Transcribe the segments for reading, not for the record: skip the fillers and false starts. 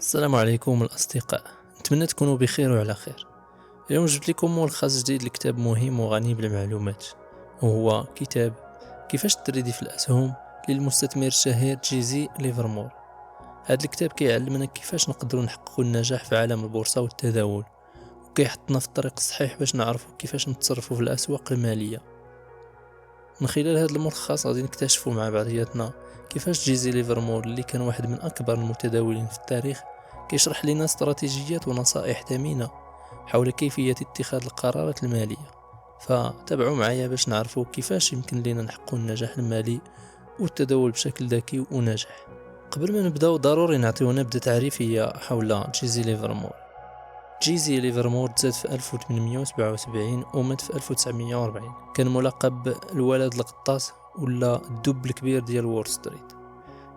السلام عليكم الأصدقاء. نتمنى تكونوا بخير وعلى خير. اليوم جبت لكم ملخص جديد لكتاب مهم وغني بالمعلومات، وهو كتاب كيفاش تريدي في الأسهم للمستثمر الشهير جيزي ليفرمور. هذا الكتاب كيعلمنا كيفاش نقدروا نحققوا النجاح في عالم البورصة والتداول، وكيحطنا في الطريق الصحيح باش نعرفوا كيفاش نتصرفوا في الأسواق المالية. من خلال هذا الملخص غادي نكتشفوا مع بعضياتنا كيفاش جيزي ليفرمور اللي كان واحد من أكبر المتداولين في التاريخ كيشرح لنا استراتيجيات ونصائح ثمينة حول كيفية اتخاذ القرارات المالية. فتابعوا معايا باش نعرفوا كيفاش يمكن لنا نحقق النجاح المالي والتداول بشكل ذكي وناجح. قبل ما نبداو ضروري نعطيو نبذة تعريفية حول جيزي ليفرمور. جيزي ليفرمور تزاد في 1877 ومات في 1940. كان ملقب الولد الغطاس ولا الدب الكبير ديال وول ستريت.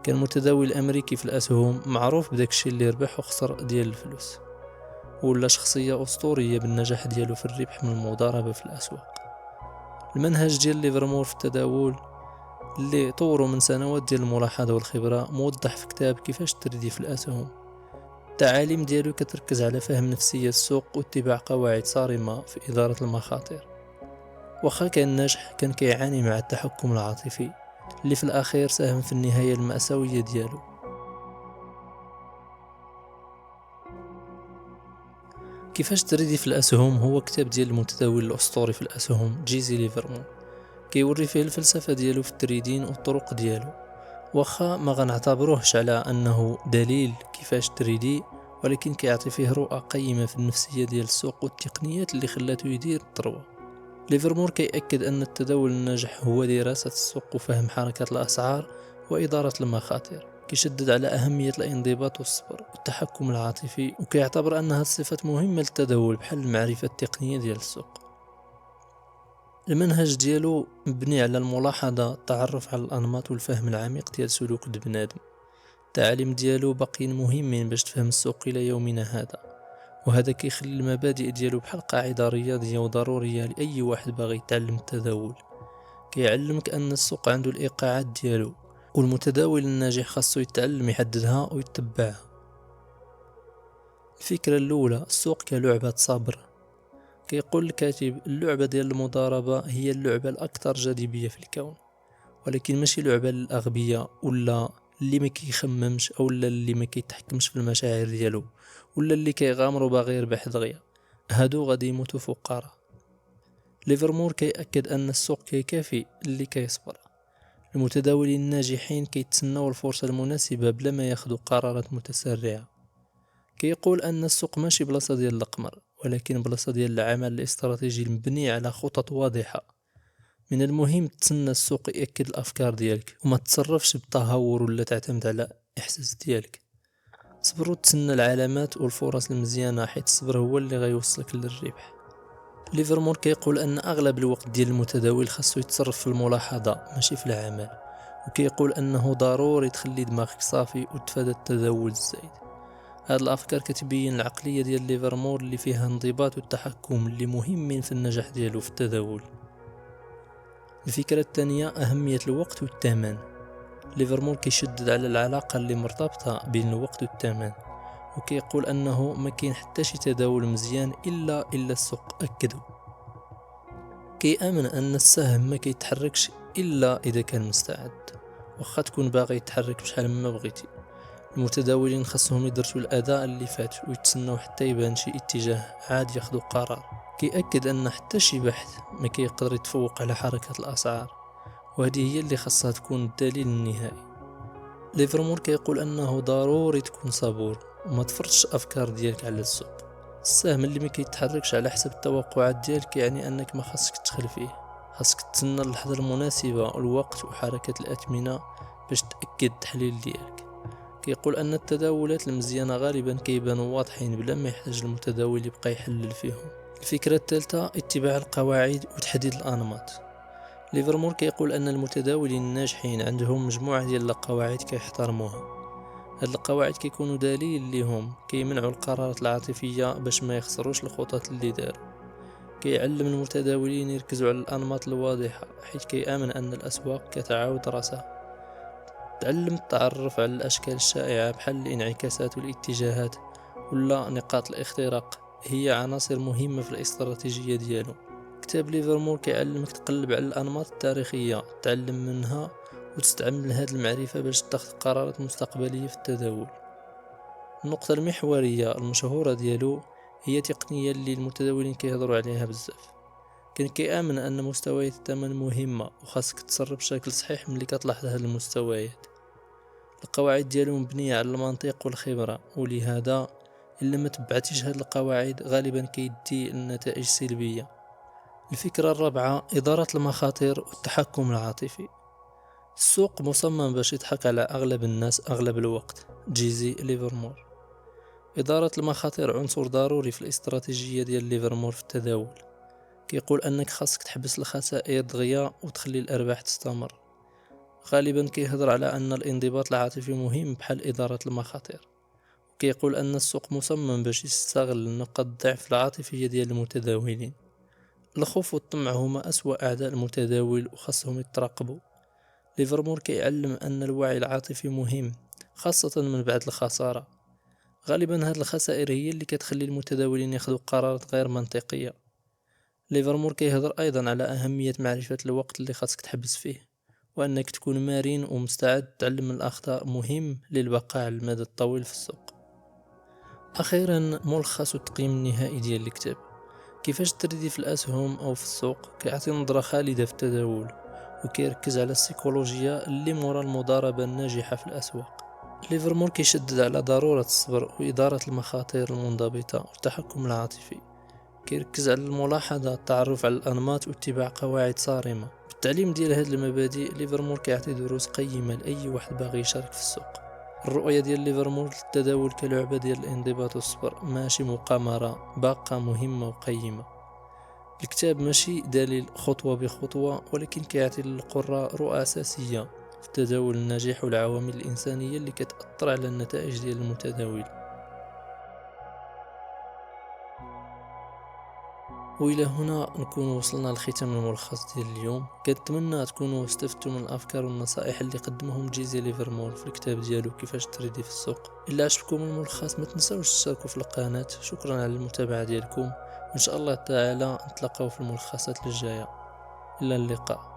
كان متداول امريكي في الاسهم معروف بداك الشيء اللي ربح وخسر ديال الفلوس، ولا شخصيه اسطوريه بالنجاح ديالو في الربح من المضاربه في الاسواق. المنهج ديال ليفرمور في التداول اللي طوروا من سنوات ديال الملاحظه والخبره موضح في كتاب كيفاش تريدي في الاسهم. التعاليم ديالو كتركز على فهم نفسيه السوق واتباع قواعد صارمه في اداره المخاطر. واخا كان ناجح كان كيعاني مع التحكم العاطفي اللي في الاخير ساهم في النهايه المأساويه ديالو. كيفاش تريدي في الاسهم هو كتاب ديال المتداول الاسطوري في الاسهم جيزي ليفرمور، كيوري فيه الفلسفه ديالو في التريدين والطرق ديالو. واخا ما غنعتبروهش على انه دليل كيفاش تريدي، ولكن كيعطي فيه رؤى قيمه في النفسيه ديال السوق والتقنيات اللي خلاته يدير الثروه. ليفرمور كيأكد أن التداول الناجح هو دراسة السوق وفهم حركة الأسعار وإدارة المخاطر. كيشدد على أهمية الانضباط والصبر والتحكم العاطفي، وكيعتبر أنها الصفات مهمة للتداول بحال المعرفة التقنية ديال السوق. المنهج ديالو مبني على الملاحظة، التعرف على الأنماط والفهم العميق ديال سلوك البنادم. التعليم ديالو باقيين مهمين باش تفهم السوق إلى يومنا هذا، وهذا كيخلي المبادئ ديالو بحال قاعدة رياضية وضرورية لأي واحد باغي يتعلم التداول. كيعلمك أن السوق عنده الإيقاعات ديالو، والمتداول الناجح خاصو يتعلم يحددها ويتبعها. الفكرة الأولى، السوق كلعبة صبر. كيقول الكاتب اللعبة ديال المضاربة هي اللعبة الأكثر جاذبية في الكون، ولكن ماشي لعبة للأغبياء ولا اللي ما كيخممش او اللي ما كيتحكمش في المشاعر ديالو، ولا اللي كيغامر وباغي يربح دغيا. هادو غادي يموتوا فقراء. ليفرمور كيأكد ان السوق كيكافي اللي كيصبر. المتداولين الناجحين كيتسناو الفرصة المناسبة بلا ما ياخذوا قرارات متسرعة. كيقول ان السوق ماشي بلاصة ديال القمر، ولكن بلاصة ديال العمل الاستراتيجي المبني على خطط واضحة. من المهم تسنى السوق يأكد الأفكار ديالك وما تتصرفش بالتهور ولا تعتمد على إحساس ديالك. صبر وتسنى العلامات والفرص المزيانة، حيت الصبر هو اللي غيوصلك للربح. ليفرمور كيقول أن أغلب الوقت ديال المتداول خاصو يتصرف في الملاحظة ماشي في العمل، وكيقول أنه ضروري تخلي دماغك صافي وتفادى التداول الزايد. هاد الأفكار كتبين العقلية ديال ليفرمور اللي فيها انضباط والتحكم اللي مهمين في النجاح ديالو في التداول. الفكرة الثانية، أهمية الوقت والثمن. ليفرمور كيشدد على العلاقة اللي مرتبطة بين الوقت والثمن، وكيقول أنه ما كاين حتى شي تداول مزيان إلا السوق أكدو. كيآمن أن السهم ما كيتحركش إلا إذا كان مستعد، واخا تكون باغي يتحرك بشحال ما بغيتي. المتداولين خاصهم يدرسوا الأداء اللي فات ويتسناو حتى يبان شي اتجاه عاد ياخدوا قرار. كيأكد أن حتى شي بحث ما كيقدر يتفوق على حركة الأسعار، وهذه هي اللي خاصها تكون الدليل النهائي. ليفرمور كيقول أنه ضروري تكون صبور وما تفرضش أفكار ديالك على السوق. السهم اللي ما كيتحركش على حسب التوقعات ديالك يعني أنك ما خاصك تدخل فيه. خاصك تسنى اللحظة المناسبة والوقت وحركة الأثمنة باش تأكد التحليل ديالك. كيقول أن التداولات المزيانة غالبا كيبانوا واضحين بلا ما يحتاج المتداول يبقى يحلل فيهم. الفكرة الثالثة، اتباع القواعد وتحديد الأنماط. ليفرمور كيقول أن المتداولين الناجحين عندهم مجموعة ديال القواعد كيحترموها. هاد القواعد كيكونوا دليل ليهم كيمنعوا القرارات العاطفية باش ما يخسروش الخطط اللي داروا. كيعلم المتداولين يركزوا على الأنماط الواضحة، حيث كيآمن أن الأسواق كتعاود راسها. تعلم التعرف على الأشكال الشائعة بحال الانعكاسات والاتجاهات ولا نقاط الاختراق، هي عناصر مهمة في الاستراتيجية ديالو. كتاب ليفرمور كيعلمك تقلب على الأنماط التاريخية، تعلم منها وتستعمل هاد المعرفة باش تاخذ قرارات مستقبلية في التداول. النقطة المحورية المشهورة ديالو هي تقنية اللي المتداولين كيهضروا عليها بزاف. كان كيآمن أن مستويات الثمن مهمة وخاصك تصرف بشكل صحيح ملي كتلاحظ هاد المستويات. القواعد ديالو مبنية على المنطق والخبرة، ولهذا إلا ما تبعتيش هاد القواعد غالبا كيدي لنتائج سلبية. الفكرة الرابعة إدارة المخاطر والتحكم العاطفي. السوق مصمم باش يضحك على أغلب الناس أغلب الوقت. جيزي ليفرمور. إدارة المخاطر عنصر ضروري في الاستراتيجية ديال ليفرمور في التداول. كيقول أنك خاصك تحبس الخسائر دغيا وتخلي الأرباح تستمر. غالبا كيهضر على أن الانضباط العاطفي مهم بحال إدارة المخاطر. كيقول أن السوق مصمم باش يستغل نقاط الضعف العاطفية ديال المتداولين. الخوف والطمع هما أسوأ أعداء المتداول وخاصهم يتراقبوا. ليفرمور كيعلم أن الوعي العاطفي مهم، خاصة من بعد الخسارة. غالبا هاد الخسائر هي اللي كتخلي المتداولين ياخذوا قرارات غير منطقية. ليفرمور كيهضر أيضا على أهمية معرفة الوقت اللي خاصك تحبس فيه، وأنك تكون مرن ومستعد تعلم من الأخطاء مهم للبقاء على المدى الطويل في السوق. أخيرا ملخص التقييم النهائي ديال الكتاب. كيفاش تريدي في الأسهم أو في السوق، كيعطي نظرة خالدة في التداول وكيركز على السيكولوجيا اللي مورا المضاربة الناجحة في الأسواق. ليفرمور كيشدد على ضرورة الصبر وإدارة المخاطر المنضبطة والتحكم العاطفي. كيركز على الملاحظة، التعرف على الأنماط واتباع قواعد صارمة. بالتعليم ديال هاد المبادئ ليفرمور كيعطي دروس قيمة لأي واحد باغي يشارك في السوق. الرؤية ديال ليفرمور للتداول كلعبة ديال الانضباط والصبر، ماشي مقامرة، باقة مهمة وقيمة. الكتاب ماشي دليل خطوة بخطوة، ولكن كيعطي للقراء رؤى أساسية في التداول الناجح والعوامل الإنسانية اللي كتأثر على النتائج ديال المتداول. وإلى هنا نكون وصلنا لختام الملخص ديال اليوم. كنتمنى تكونوا استفدتوا من الأفكار والنصائح اللي قدمهم جيزي ليفرمور في الكتاب ديالو كيفاش تريدي في السوق. إلا عجبكم الملخص ما تنساوش تشتركوا في القناة. شكرا على المتابعة ديالكم، وإن شاء الله تعالى نتلاقاو في الملخصات الجاية. إلى اللقاء.